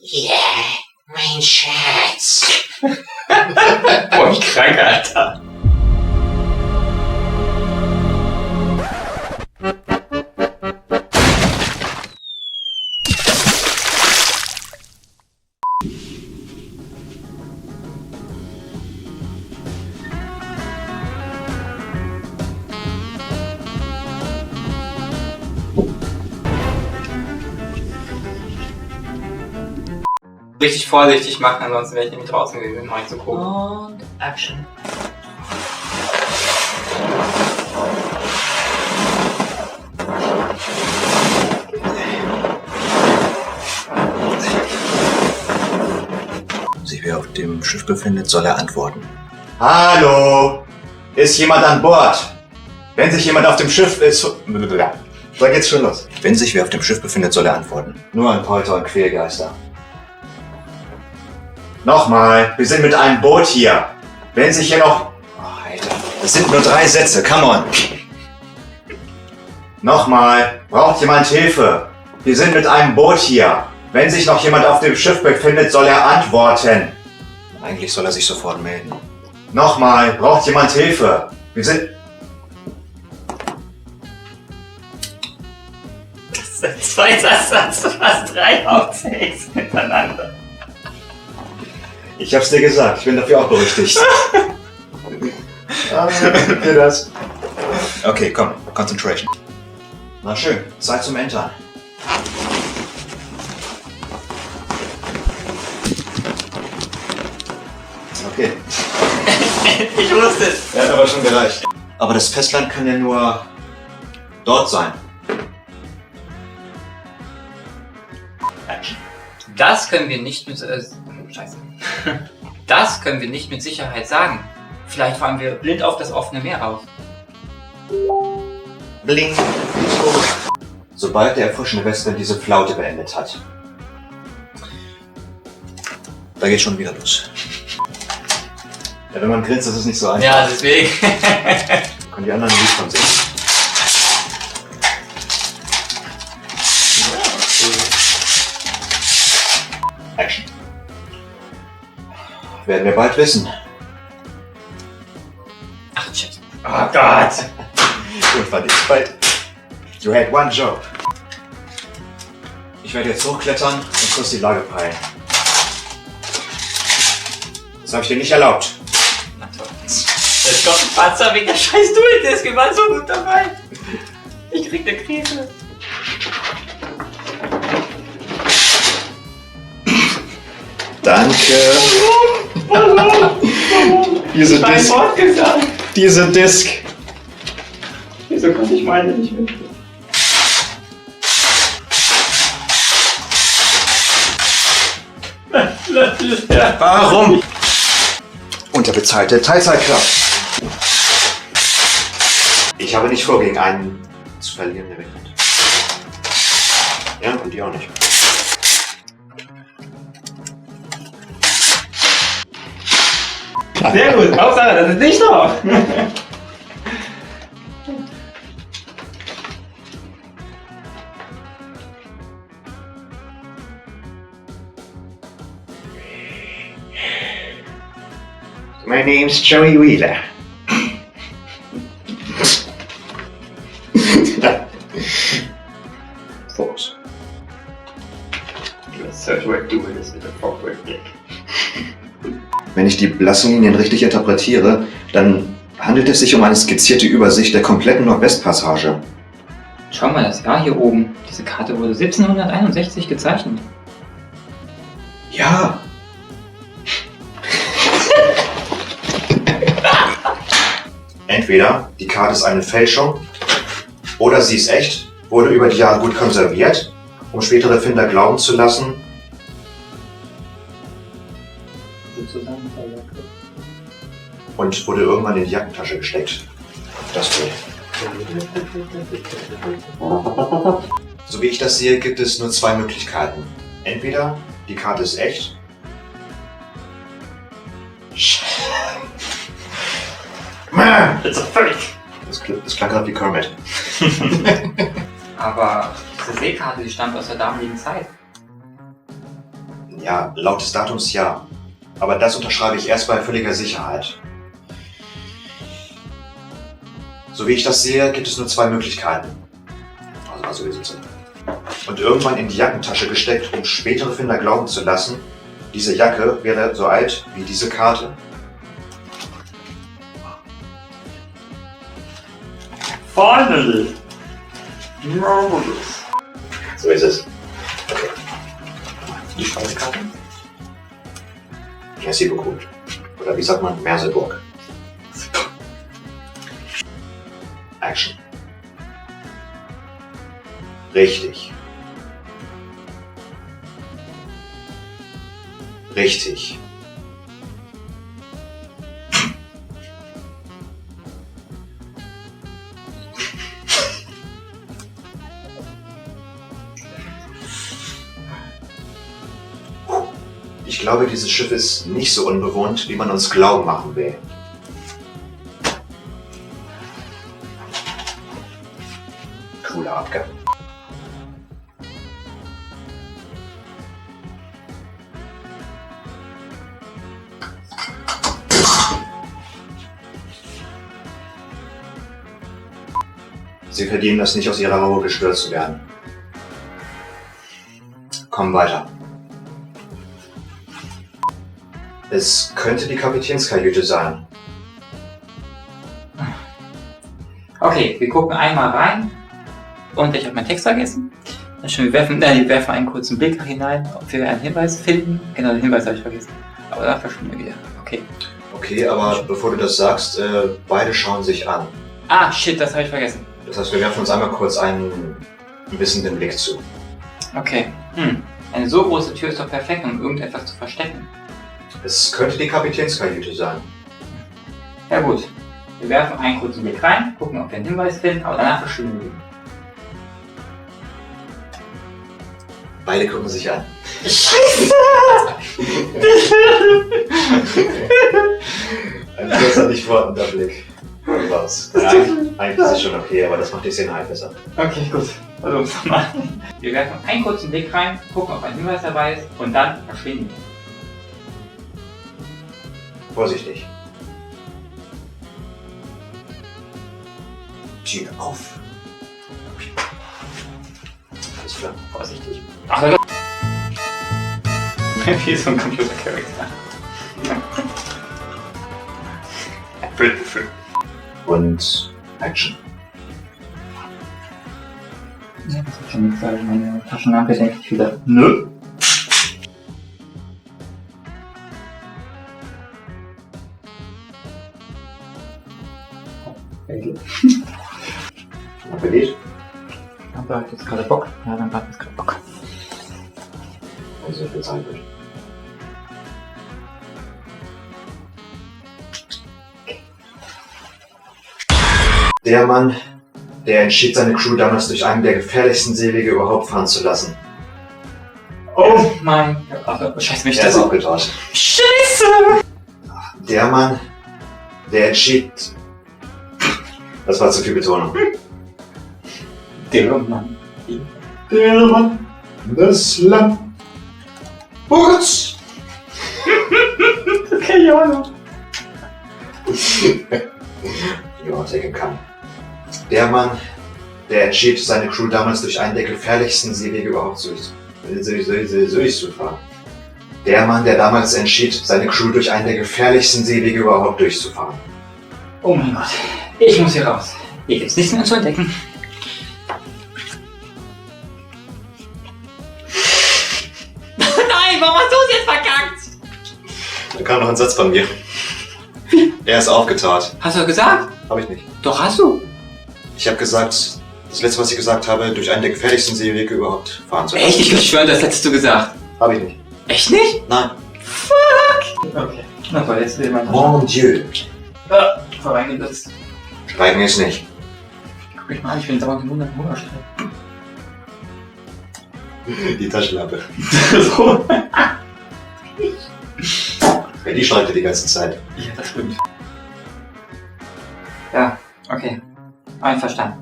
Ja, mein Schatz. Boah, wie krank, Alter. Richtig vorsichtig machen, ansonsten wäre ich nämlich draußen gewesen, um zu gucken. Und Action. Sich wer auf dem Schiff befindet, soll er antworten. Hallo? Ist jemand an Bord? Wenn sich jemand auf dem Schiff ist... Da geht's schon los. Wenn sich wer auf dem Schiff befindet, soll er antworten. Nur ein Polter und Quälgeister. Nochmal, wir sind mit einem Boot hier. Wenn sich hier noch... Oh, Alter, das sind nur 3 Sätze, come on. Nochmal, braucht jemand Hilfe? Wir sind mit einem Boot hier. Wenn sich noch jemand auf dem Schiff befindet, soll er antworten. Eigentlich soll er sich sofort melden. Nochmal, braucht jemand Hilfe? Wir sind... Das ist der zweite Satz, fast 3 Outtakes hintereinander. Ich hab's dir gesagt, ich bin dafür auch berüchtigt. Für das. Okay, komm, Concentration. Na schön, Zeit zum Entern. Okay. Ich wusste es. Er hat aber schon gereicht. Aber das Festland kann ja nur dort sein. Das können wir nicht mit... Scheiße. Das können wir nicht mit Sicherheit sagen. Vielleicht fahren wir blind auf das offene Meer aus. Bling. Sobald der erfrischende Westwind diese Flaute beendet hat. Da geht schon wieder los. Ja, wenn man grinst, ist es nicht so einfach. Ja, deswegen. Können die anderen nicht von sehen. Action. Werden wir bald wissen. Ach, shit. Oh Gott. Und war nicht bald. You had one job. Ich werde jetzt hochklettern und kurz die Lage peilen. Das habe ich dir nicht erlaubt. Na toll. Jetzt kommt ein Panzer wegen der scheiß Dual-Disc. Wir waren so gut dabei. Ich krieg eine Krise. Danke. Diese Disc. Wieso konnte ich meine nicht mit? Warum? Unterbezahlte Teilzeitkraft. Ich habe nicht vor, gegen einen zu verlieren, der wegrennt. Ja, und die auch nicht. Sehr gut, Hauptsache, das ist nicht noch. My name's Joey Wheeler. Focus. Search where do it is with a forward dick. Wenn ich die Blasonlinien richtig interpretiere, dann handelt es sich um eine skizzierte Übersicht der kompletten Nordwestpassage. Schau mal das Jahr hier oben. Diese Karte wurde 1761 gezeichnet. Ja. Entweder die Karte ist eine Fälschung oder sie ist echt, wurde über die Jahre gut konserviert, um spätere Finder glauben zu lassen, und wurde irgendwann in die Jackentasche gesteckt. Das Bild. So wie ich das sehe, gibt es nur 2 Möglichkeiten. Entweder die Karte ist echt. It's a fake. Das klang gerade wie Kermit. Aber diese Seekarte, die stammt aus der damaligen Zeit. Ja, laut des Datums ja. Aber das unterschreibe ich erst bei völliger Sicherheit. So wie ich das sehe, gibt es nur zwei Möglichkeiten. Also wir sind. Und irgendwann in die Jackentasche gesteckt, um spätere Finder glauben zu lassen, diese Jacke wäre so alt wie diese Karte. Finally! So ist es. Okay. Die Speisekarte? Merci beaucoup. Oder wie sagt man? Merseburg. Action. Richtig. Richtig. Ich glaube, dieses Schiff ist nicht so unbewohnt, wie man uns glauben machen will. Cooler Abgang. Sie verdienen es nicht, aus ihrer Ruhe gestört zu werden. Komm weiter. Es könnte die Kapitänskajüte sein. Okay, wir gucken einmal rein. Und ich habe meinen Text vergessen. Wir werfen einen kurzen Blick hinein, ob wir einen Hinweis finden. Genau, den Hinweis habe ich vergessen. Aber da verschwinden wir wieder. Okay. Okay, aber bevor du das sagst, beide schauen sich an. Ah, shit, das habe ich vergessen. Das heißt, wir werfen uns einmal kurz einen wissenden Blick zu. Okay. Eine so große Tür ist doch perfekt, um irgendetwas zu verstecken. Es könnte die Kapitänskajüte sein. Ja gut. Wir werfen einen kurzen Blick rein, gucken, ob wir einen Hinweis finden, aber danach verschwinden wir. Beide gucken sich an. Scheiße! Ein kurzer, nicht wortender Blick. Raus. Ja, eigentlich ist es schon okay, aber das macht die Szene halt besser. Okay, gut. Also nochmal. Wir werfen einen kurzen Blick rein, gucken, ob ein Hinweis dabei ist und dann verschwinden wir. Vorsichtig. Tür auf. Alles klar. Vorsichtig. Ach, wie so ein Computer-Charakter. Und Action. Ja, das ist schon nichts, weil meine Taschenlampe denke ich wieder. Nö. Appetit? Aber hat jetzt gerade Bock. Ja, dann hat jetzt gerade Bock. Wenn so viel sein wird. Der Mann, der entschied, seine Crew damals durch einen der gefährlichsten Seewege überhaupt fahren zu lassen. Oh mein Gott. Ach, scheiße, mich Er das ist aufgetaucht. Scheiße! Der Mann, der entschied... Das war zu viel Betonung. Der Mann. Der Mann, das Land. Burz! Okay, Johanna. Ja, take kann. Der Mann, der entschied, seine Crew damals durch einen der gefährlichsten Seewege überhaupt durchzufahren. Der Mann, der damals entschied, seine Crew durch einen der gefährlichsten Seewege überhaupt durchzufahren. Oh mein Gott. Ich muss hier raus. Hier gibt's nichts mehr zu entdecken. Nein, warum hast du es jetzt verkackt? Da kam noch ein Satz von mir. Er ist aufgetaut. Hast du gesagt? Habe ich nicht. Doch, hast du. Ich habe gesagt, das letzte, was ich gesagt habe, durch einen der gefährlichsten Seewege überhaupt fahren zu lassen. Echt? Ich würde schwören, das hättest du gesagt. Habe ich nicht. Echt nicht? Nein. Fuck! Okay. Na toll, jetzt will man... Mon Dieu. Voreingesetzt. Schweigen ist nicht. Guck mich mal an, ich bin dauernd im Hungerstreik. Die Taschenlampe. So. Ja, die schreibt die ganze Zeit. Ja, das stimmt. Ja, okay. Einverstanden.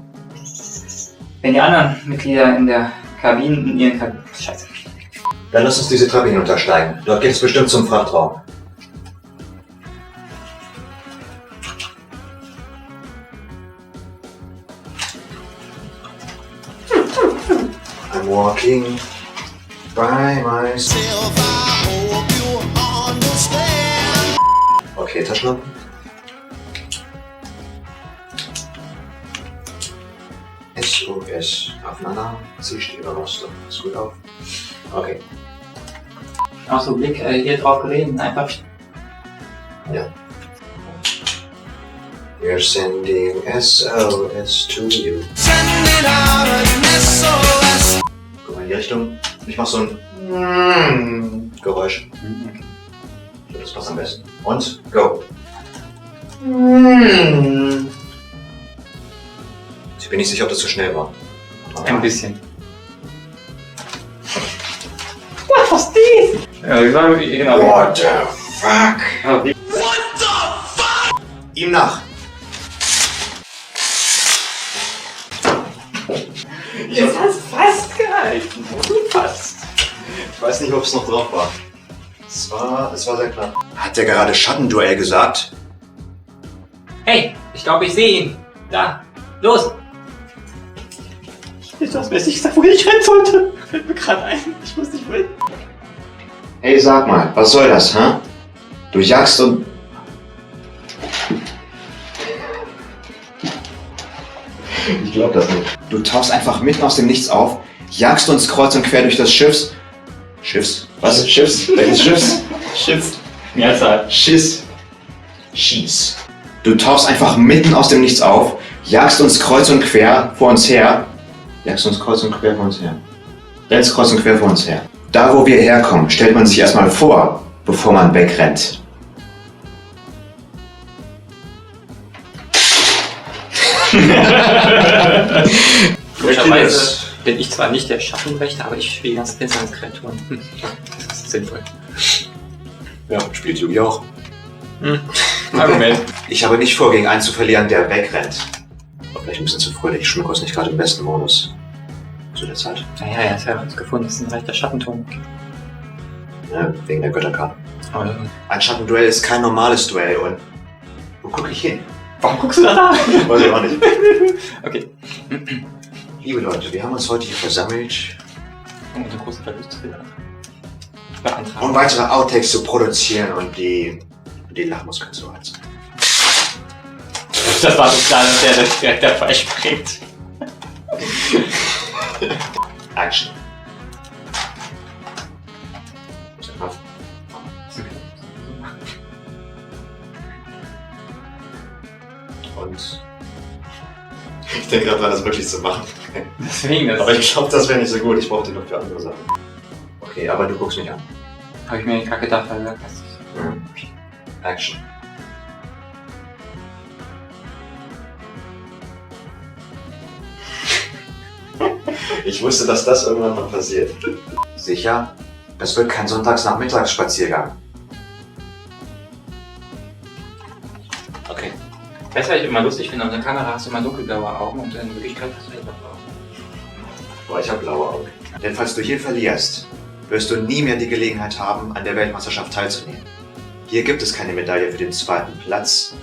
Wenn die anderen Mitglieder in der Kabine in ihren Kabinen... Scheiße. Dann lass uns diese Treppe hinuntersteigen. Dort geht es bestimmt zum Frachtraum. I'm walking by myself. Okay, Taschenlampe. SOS. Aufeinander. Zielstreber Rostock. Ist gut auf. Okay. Auch so Blick hier drauf gelegen, einfach. Ja. We're sending SOS to you. Guck mal in die Richtung. Ich mach so ein Geräusch. Das passt am besten. Und go. Ich bin nicht sicher, ob das zu schnell war. Ein bisschen. Was ist dies? Ja, genau. What the fuck? Ja, wie- Ihm nach. Jetzt hast du fast gehalten. Fast. Ich weiß nicht, ob es noch drauf war. Es war sehr knapp. Hat der gerade Schattenduell gesagt? Hey, ich glaube, ich sehe ihn. Da. Los. Ich weiß nicht gesagt, wohin ich rennen sollte. Fällt mir gerade ein. Ich muss nicht wohin. Hey, sag mal, was soll das, hä? Du jagst und... Ich glaub das nicht. Du tauchst einfach mitten aus dem Nichts auf, jagst uns kreuz und quer durch das Schiffs... Schiffs? Was? Schiffs? Welches Schiffs? Schiff. Mehrzahl. Schiss. Schieß. Du tauchst einfach mitten aus dem Nichts auf, jagst uns kreuz und quer vor uns her. Jagst uns kreuz und quer vor uns her. Rennst kreuz und quer vor uns her. Da, wo wir herkommen, stellt man sich erstmal vor, bevor man wegrennt. Möglicherweise bin ich zwar nicht der Schattenwächter, aber ich spiele ganz Kreaturen. Das ist sinnvoll. Ja, spielt Yugi auch. Argument. Ich habe nicht vor, gegen einen zu verlieren, der wegrennt. Aber vielleicht ein bisschen zu fröhlich. Schmuck ist nicht gerade im besten Modus. Zu der Zeit. Naja, er ist herausgefunden, dass es ein leichter Schattenturm gibt. Ja, wegen der Götterkarte. Aber Ein Schattenduell ist kein normales Duell und... Wo gucke ich hin? warum guckst du da? Weiß ich auch nicht. Okay. Liebe Leute, wir haben uns heute hier versammelt, Um einen großen Verlust zu beantragen. um weitere Outtakes zu produzieren und die Lachmuskeln zu reizen. Das war so klar, dass der direkt dabei springt. Action. Wo ist der Knopf? Und... Ich denke gerade dran, das wirklich zu machen. Deswegen, Aber ich glaube, das wäre nicht so gut. Ich brauche den noch für andere Sachen. Okay, aber du guckst mich an. habe ich mir gerade gedacht, weil das Action. Ich wusste, dass das irgendwann mal passiert. Sicher? Das wird kein Sonntagsnachmittagsspaziergang. Okay. Das, was ich immer lustig finde, auf der Kamera hast du immer dunkelblaue Augen und in Wirklichkeit hast du hellblaue Augen. Boah, ich habe blaue Augen. Denn falls du hier verlierst, wirst du nie mehr die Gelegenheit haben, an der Weltmeisterschaft teilzunehmen. Hier gibt es keine Medaille für den zweiten Platz.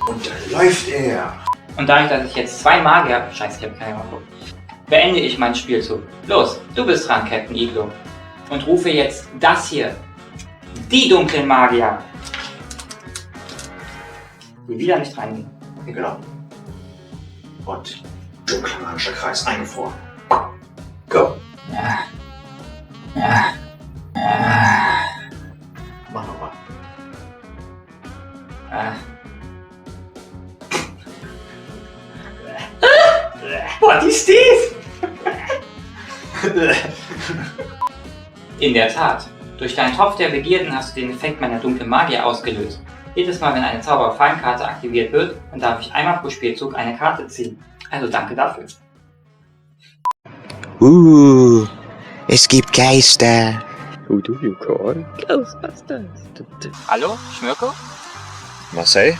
Und da läuft er. Und dadurch, dass ich jetzt 2 Magier... Scheiße, ich habe keine Ahnung. Beende ich meinen Spielzug. Los, du bist dran, Captain Iglo. Und rufe jetzt das hier. Die dunklen Magier. Die wieder nicht reingehen. Genau. Und dunkler magischer Kreis eingefroren. Go. Ja. Ja. Ja. Mach nochmal. Ah. What is this? In der Tat. Durch deinen Topf der Begierden hast du den Effekt meiner dunklen Magier ausgelöst. Jedes Mal, wenn eine Zauberfallenkarte aktiviert wird, dann darf ich einmal pro Spielzug eine Karte ziehen. Also danke dafür. Es gibt Geister. Who do you call? Ghostbusters. Hallo, Schmirko? Marcel?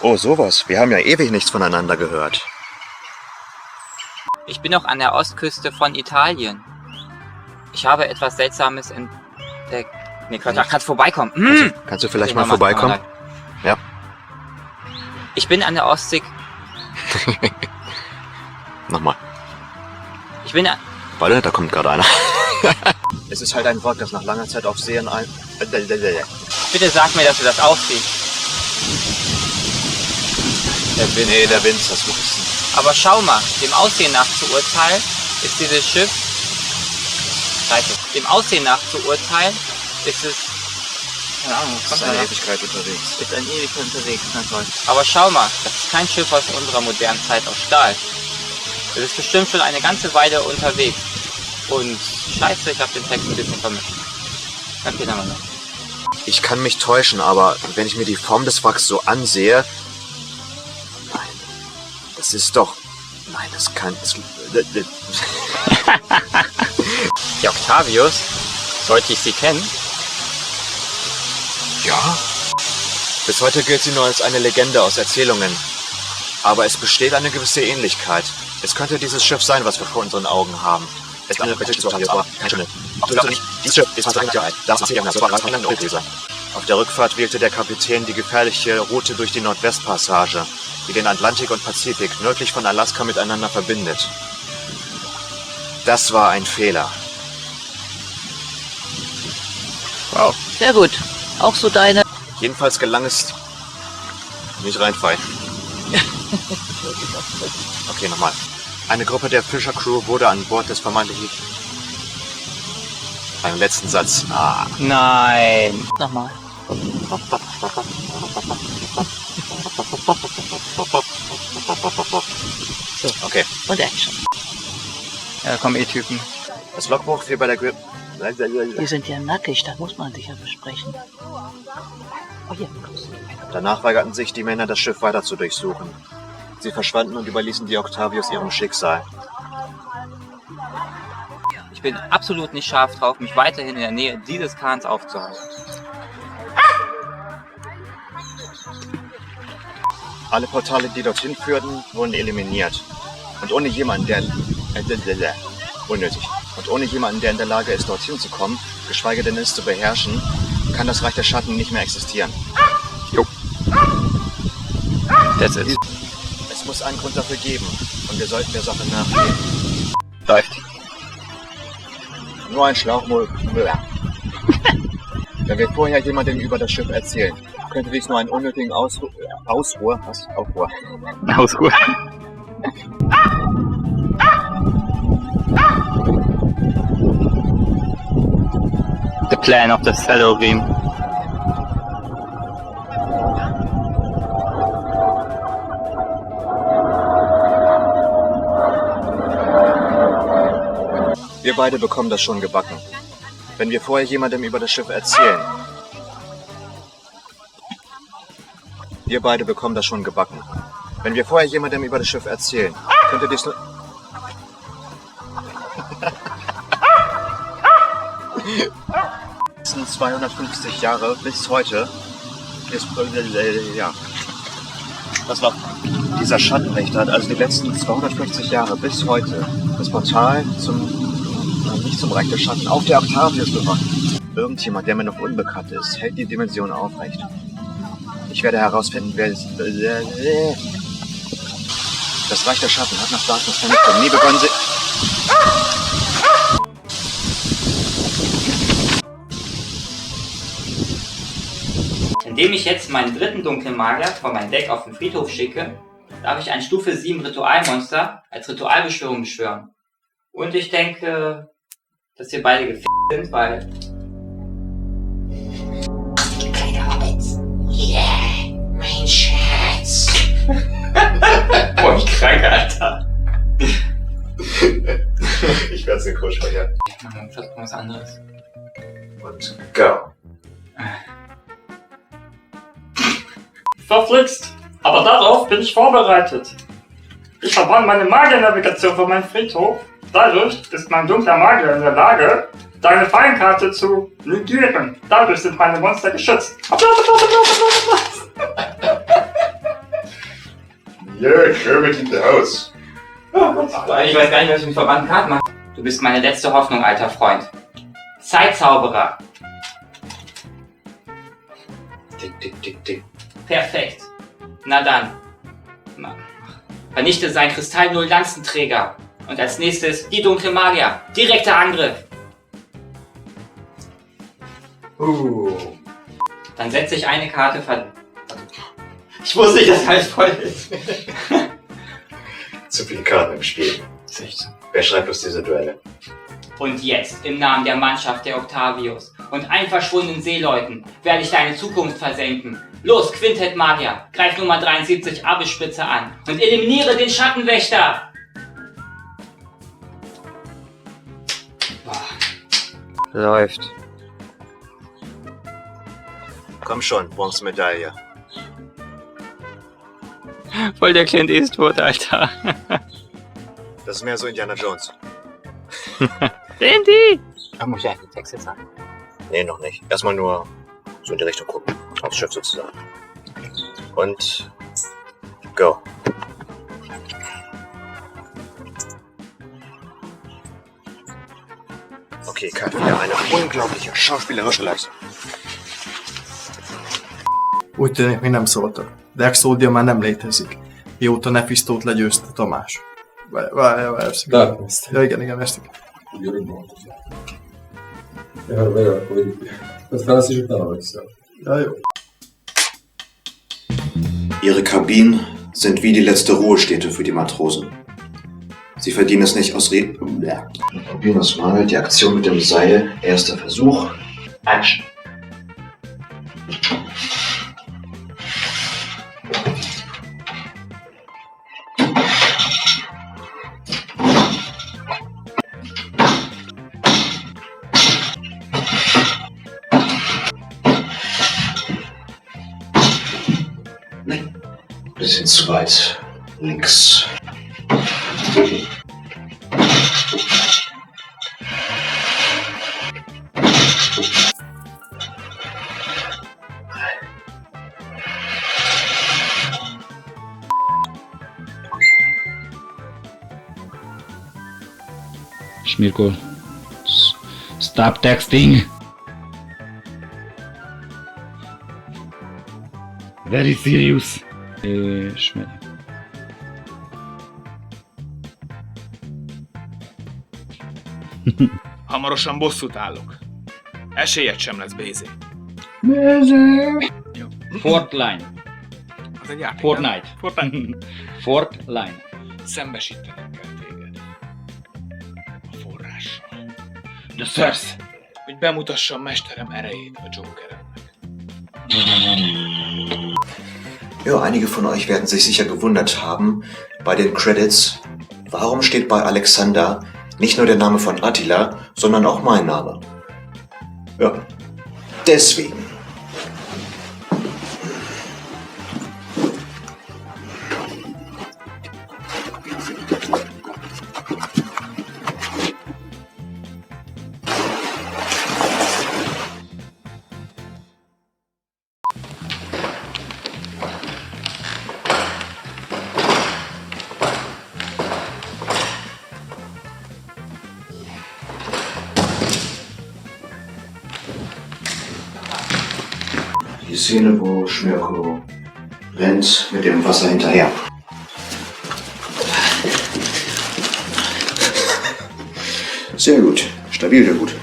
Oh, sowas. Wir haben ja ewig nichts voneinander gehört. Ich bin noch an der Ostküste von Italien. Ich habe etwas Seltsames entdeckt. Nee, Quatsch, ach, kannst vorbeikommen. Kannst du vielleicht Okay, mal vorbeikommen? Mama. Ja. Ich bin an der Ostsee. Nochmal. Ich bin Warte, da kommt gerade einer. Es ist halt ein Wort, das nach langer Zeit auf Sehen ein... Bitte sag mir, dass du das aussiehst. Der Wind, das wissen. Aber schau mal, dem Aussehen nach zu urteilen, ist dieses Schiff... Scheiße. Dem Aussehen nach zu urteilen, ist es... Keine Ahnung, was Es kommt ist da eine noch? Ewigkeit unterwegs. Ist ein Ewigkeit unterwegs, na toll. Aber schau mal, das ist kein Schiff aus unserer modernen Zeit aus Stahl. Das ist bestimmt schon eine ganze Weile unterwegs. Und scheiße, ich habe den Text ein bisschen vermischt. Dann geht aber noch. Ich kann mich täuschen, aber wenn ich mir die Form des Wracks so ansehe... Nein, das ist doch... Nein, das kann... Die Octavius, sollte ich sie kennen? Ja? Bis heute gilt sie nur als eine Legende aus Erzählungen. Aber es besteht eine gewisse Ähnlichkeit. Es könnte dieses Schiff sein, was wir vor unseren Augen haben. Es ist eine britische Octavius, aber kein Schimmel. Dieses Schiff ist fast 100 Jahre alt. Das ist Jahrhundert. Auf der Rückfahrt wählte der Kapitän die gefährliche Route durch die Nordwestpassage, die den Atlantik und Pazifik nördlich von Alaska miteinander verbindet. Das war ein Fehler. Wow. Sehr gut. Auch so deine... Jedenfalls gelang es... Nicht reinfallen. Okay, nochmal. Eine Gruppe der Fischer-Crew wurde an Bord des vermeintlichen... Beim letzten Satz. Nein. Nochmal. Okay. Und Action. Ja, da kommen Typen. Das Logbuch fiel bei der Grip... Die sind ja nackig, da muss man sich ja besprechen. Oh ja, kommst du. Danach weigerten sich die Männer, das Schiff weiter zu durchsuchen. Sie verschwanden und überließen die Octavius ihrem Schicksal. Ich bin absolut nicht scharf drauf, mich weiterhin in der Nähe dieses Kahns aufzuhalten. Alle Portale, die dorthin führten, wurden eliminiert. Und ohne jemanden, der... unnötig. Und ohne jemanden, der in der Lage ist, dorthin zu kommen, geschweige denn es zu beherrschen, kann das Reich der Schatten nicht mehr existieren. Jo. That's it. Es muss einen Grund dafür geben. Und wir sollten der Sache nachgehen. Läuft. Nur ein Schlauchmul. Wenn wir vorher jemandem über das Schiff erzählen, könnte dies nur einen unnötigen Aufruhr. Ausruhe. The plan of the Saddle-Riemen. Wir beide bekommen das schon gebacken. Wenn wir vorher jemandem über das Schiff erzählen. Wir beide bekommen das schon gebacken. Wenn wir vorher jemandem über das Schiff erzählen, könnte dies nur... 250 Jahre bis heute ist... ja. Das war... Dieser Schattenwächter hat also die letzten 250 Jahre bis heute das Portal zum... nicht zum Reich der Schatten, auf der Octavius bewacht. Irgendjemand, der mir noch unbekannt ist, hält die Dimension aufrecht. Ich werde herausfinden, wer es... Das Reich der Schatten hat nach Darkness Vernichtung nie begonnen, Indem ich jetzt meinen dritten dunklen Magier von meinem Deck auf den Friedhof schicke, darf ich ein Stufe 7 Ritualmonster als Ritualbeschwörung beschwören. Und ich denke, dass wir beide gefickt sind, weil... Kleine Hobbits. Yeah, mein Schatz. Boah, ich krank, Alter. Ich werde synchron sprechen. Ich mache was anderes. Und go. Verflixt! Aber darauf bin ich vorbereitet. Ich verbann meine Magier-Navigation von meinem Friedhof. Dadurch ist mein dunkler Magier in der Lage, deine Fallenkarte zu negieren. Dadurch sind meine Monster geschützt. Applaus, Applaus, Applaus, Applaus, Applaus! Yeah, Kermit in the house. Ich weiß gar nicht, was ich mit verbannten Karten mache. Du bist meine letzte Hoffnung, alter Freund. Zeitzauberer. Tick, tick, tick, tick. Perfekt. Na dann. Vernichte seinen Kristall-Null-Lanzenträger. Und als nächstes die dunkle Magier. Direkter Angriff. Dann setze ich eine Karte Ich wusste nicht, dass alles voll ist. Zu viele Karten im Spiel. Wer schreibt bloß diese Duelle? Und jetzt, im Namen der Mannschaft der Octavius und allen verschwundenen Seeleuten, werde ich deine Zukunft versenken. Los, Quintett Magier, greif Nummer 73 Abelspitze an und eliminiere den Schattenwächter! Läuft. Komm schon, Bronzemedaille. Voll der Clint Eastwood, Alter. Das ist mehr so Indiana Jones. Randy! Muss ich eigentlich den Text jetzt sagen? Nee, noch nicht. Erstmal nur so in die Richtung gucken. Aufs Schiff sozusagen. Und go. Okay, Kat, wieder eine unglaubliche schauspielerische Leistung. Úgy tűnik, még nem szóltak. De Exodia már nem létezik. Mióta Nephistót legyőzte Tamás. Várjál, Darkness. Ja, igen, ezt. Ja, jó. Ihre Kabinen sind wie die letzte Ruhestätte für die Matrosen. Sie verdienen es nicht aus Probieren das mal. Die Aktion mit dem Seil. Erster Versuch. Action. Bisschen zu weit links. Smirko, stop texting. Very serious. És megy. Hamarosan bosszút állok. Esélyed sem lesz, Bézé. Fortline. Az egy játék, Fortnite. nem? Fortnite. Fortline. Szembesítenem kell téged. A forrással. The Source. Hogy bemutassam mesterem erejét a Jokeremnek. Ja, einige von euch werden sich sicher gewundert haben bei den Credits, warum steht bei Alexander nicht nur der Name von Attila, sondern auch mein Name. Ja, deswegen. Die Szene, wo Smirko rennt mit dem Wasser hinterher. Sehr gut, stabil, sehr gut.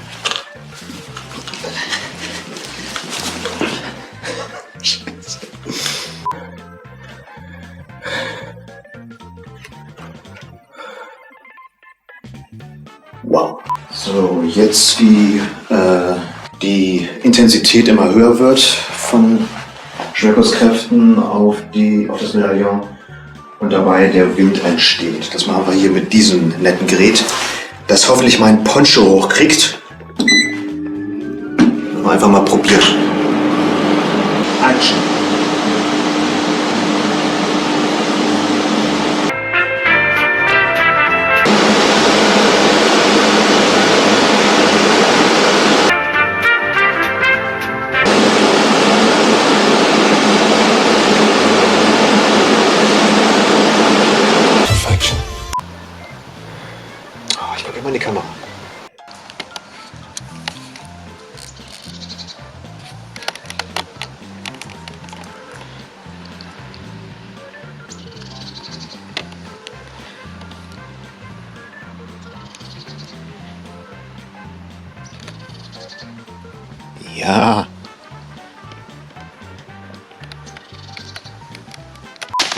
Wow. So, jetzt wie die Intensität immer höher wird von Smirkos Kräften auf das Medaillon und dabei der Wind entsteht. Das machen wir hier mit diesem netten Gerät, das hoffentlich meinen Poncho hochkriegt. Einfach mal probieren. Action. Ich gucke immer in die Kamera. Ja.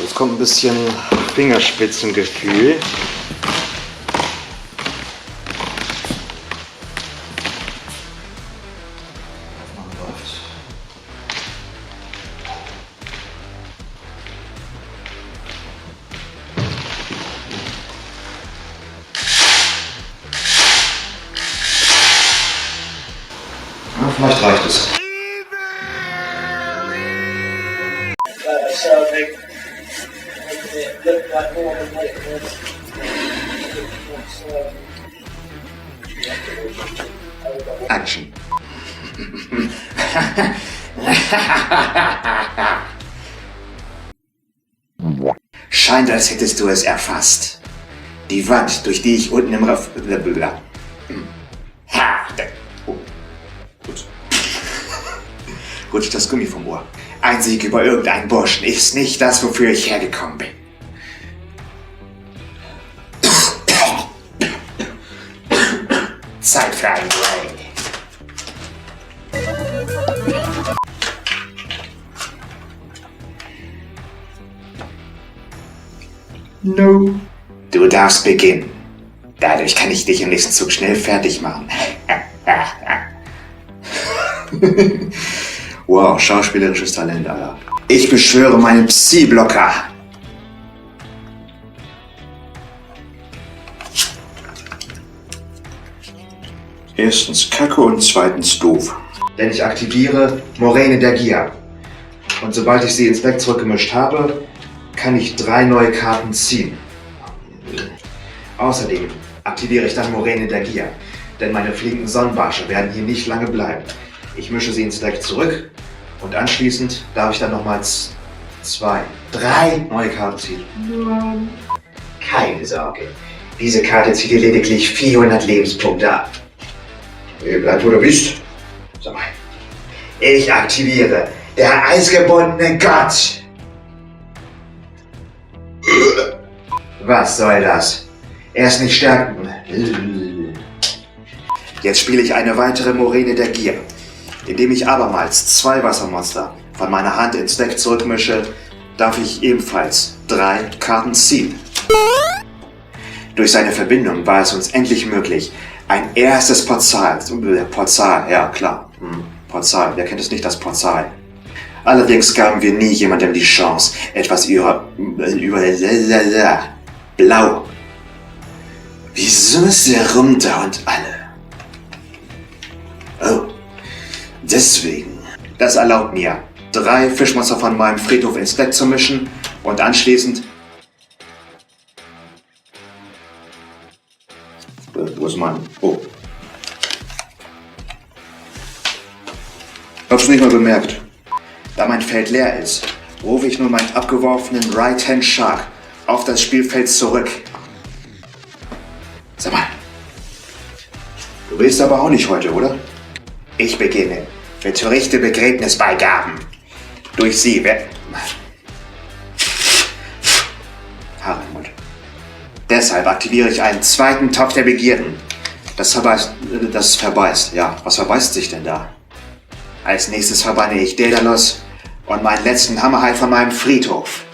Jetzt kommt ein bisschen Fingerspitzengefühl. Ja, vielleicht reicht es. Action. Scheint, als hättest du es erfasst. Die Wand, durch die ich unten im Raff... Ha! Oh. Gut. Rutscht das Gummi vom Ohr. Ein Sieg über irgendeinen Burschen ist nicht das, wofür ich hergekommen bin. Zeit für einen Brain. No. Du darfst beginnen. Dadurch kann ich dich im nächsten Zug schnell fertig machen. Wow, schauspielerisches Talent, Alter. Ich beschwöre meinen Psi-Blocker. Erstens Kacke und zweitens doof. Denn ich aktiviere Moräne der Gier. Und sobald ich sie ins Deck zurückgemischt habe, kann ich 3 neue Karten ziehen. Außerdem aktiviere ich dann Moräne der Gier. Denn meine fliegenden Sonnenbarsche werden hier nicht lange bleiben. Ich mische sie ins Deck zurück und anschließend darf ich dann nochmals 3 neue Karten ziehen. Keine Sorge. Diese Karte zieht dir lediglich 400 Lebenspunkte ab. Bleib, wo du bist. Sag mal. Ich aktiviere der eisgebundene Gott. Was soll das? Er ist nicht stärker. Jetzt spiele ich eine weitere Moräne der Gier. Indem ich abermals 2 Wassermonster von meiner Hand ins Deck zurückmische, darf ich ebenfalls 3 Karten ziehen. Durch seine Verbindung war es uns endlich möglich, ein erstes Portal, ja klar, Portal, wer kennt es nicht, das Portal. Allerdings gaben wir nie jemandem die Chance, etwas über Blau. Wieso ist er runter und alle? Oh, deswegen. Das erlaubt mir, 3 Fischmonster von meinem Friedhof ins Deck zu mischen und anschließend... Wo ist mein... Oh. Hab's nicht mal bemerkt. Da mein Feld leer ist, rufe ich nun meinen abgeworfenen Right-Hand Shark auf das Spielfeld zurück. Sag mal. Du willst aber auch nicht heute, oder? Ich beginne mit törichte Begräbnisbeigaben. Durch sie wird... Haare im Mund. Deshalb aktiviere ich einen zweiten Topf der Begierden. Das verbeißt. Ja, was verbeißt sich denn da? Als nächstes verbanne ich Daedalus und meinen letzten Hammerhai von meinem Friedhof.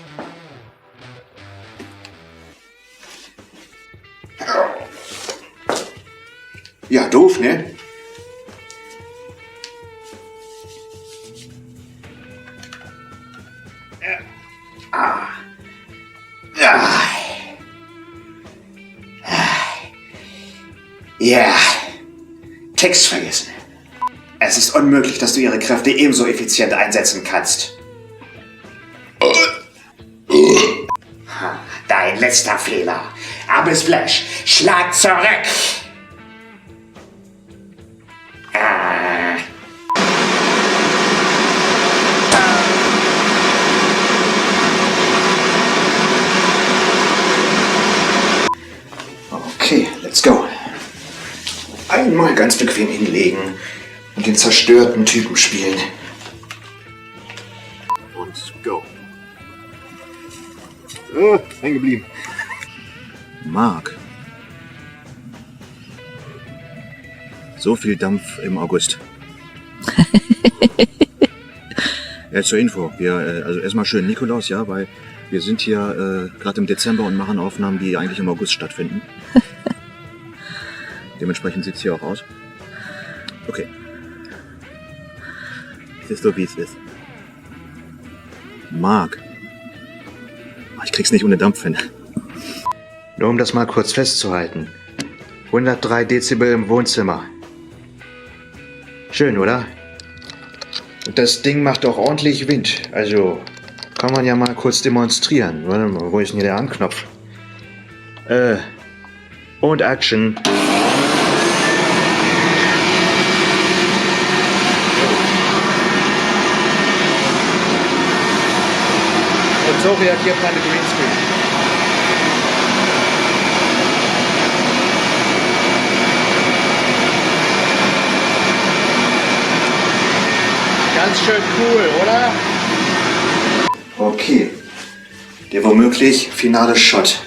Ja, doof, ne? Ja, Text vergessen. Es ist unmöglich, dass du ihre Kräfte ebenso effizient einsetzen kannst. Dein letzter Fehler. Abyss Flash, schlag zurück! Okay, let's go. Einmal ganz bequem hinlegen und den zerstörten Typen spielen. Und go. Hängen geblieben. Mark. So viel Dampf im August. Zur Info, also erstmal schön Nikolaus, ja, weil wir sind hier gerade im Dezember und machen Aufnahmen, die eigentlich im August stattfinden. Dementsprechend sieht es hier auch aus. Okay. Es ist so, wie es ist. Marc. Ich krieg's nicht ohne Dampf hin. Nur um das mal kurz festzuhalten. 103 Dezibel im Wohnzimmer. Schön, oder? Und das Ding macht auch ordentlich Wind. Also kann man ja mal kurz demonstrieren. Warte mal, wo ist denn hier der Anknopf? Und Action. Und so reagiert meine Greenscreen. Ganz schön cool, oder? Okay. Der womöglich finale Shot.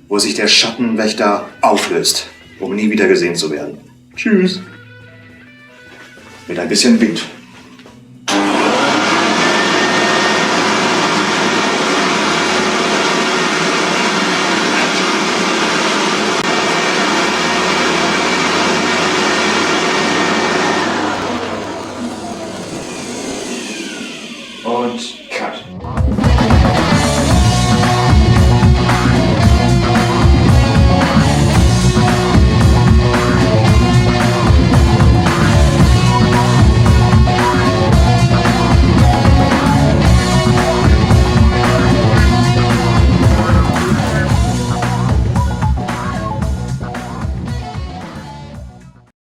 Wo sich der Schattenwächter auflöst, um nie wieder gesehen zu werden. Tschüss. Mit ein bisschen Wind.